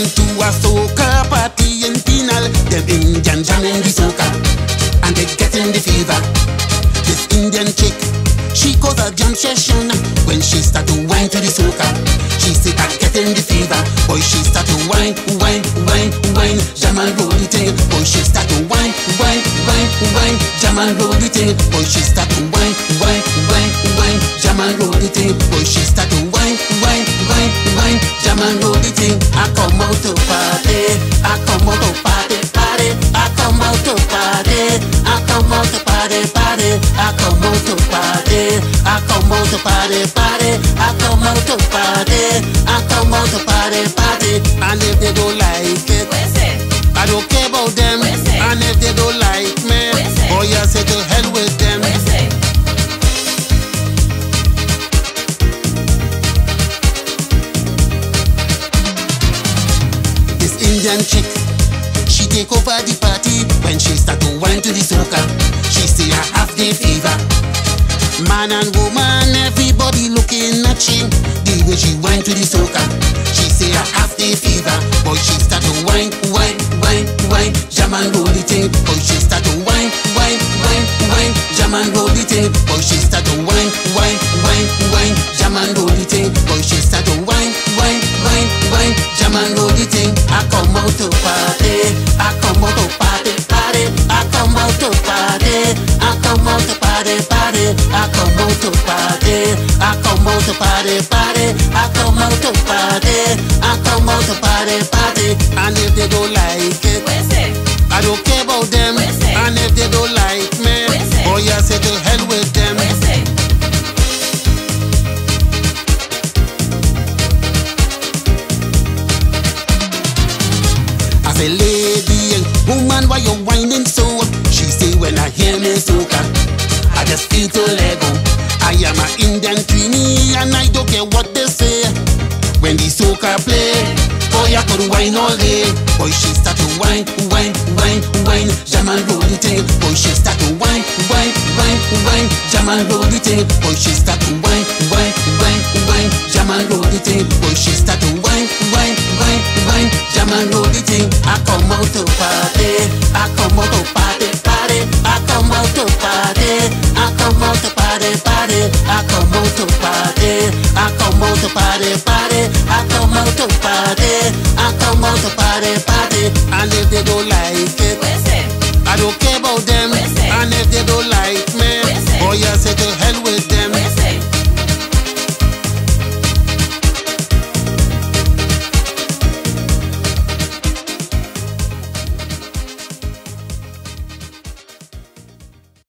To a soca party in Pinal, them Indian jamming the soca, and they getting the fever. This Indian chick, she cause a jam session when she start to whine to the soca. She say I'm getting the fever, boy she start to whine, whine, whine, whine, jam and roll the thing. Boy she start to whine, whine, whine, whine, jam and roll the thing. Boy she start to whine, whine, whine, whine, jam and roll the thing. Boy she start to whine, whine, whine, whine, jam and roll the thing. I come out to party, I come out to party, party. I come out to party, I come out to party, party. I come out to party, I come out to party, party. I come out to party, I come out to party, party. And if they don't like it, I don't care about them. And if they don't like me, boy I say to hell with them. Indian chick, she take over the party when she start to whine to the soca. She say I have the fever. Man and woman, everybody looking at she, the way she whine to the soca. She say I have the fever. Boy she start to whine, whine, whine, whine, jam and roll the thing. Boy she start to whine, whine, whine, whine, jam and roll the thing. Boy she start to whine, whine, whine, whine, jam and roll the thing. Boy she start to whine, whine, whine, whine, jam and roll the thing. I come out to party, I come out to party, party. I come out to party, I come out to party, party. I come out to party, I come out to party, party. I come out to party, I come out to party, party. And if they don't like it, I don't care about them. And if they don't like me, boy I say to hell with them. I say lady, woman why you whining so? She say when I hear me soca, I just feel to let go. I am an Indian queenie and I don't care what they say. When the soca play, boy I could whine all day. Boy she start to whine, whine, whine, whine, jam and roll the thing. Boy she start to whine, whine, whine, whine, jam and roll the thing. Boy she start to whine, whine, whine, whine, jam and roll the thing. Boy she start to whine, whine, whine, whine, jam and roll the thing. I come out to party, I come out to party, party. I come out to party, I come out to party, party. I come out to party, I come out to party, party. I come out to party, I come out to party, party. And if they don't like it, I don't care about them. And if they don't like me, boy I say to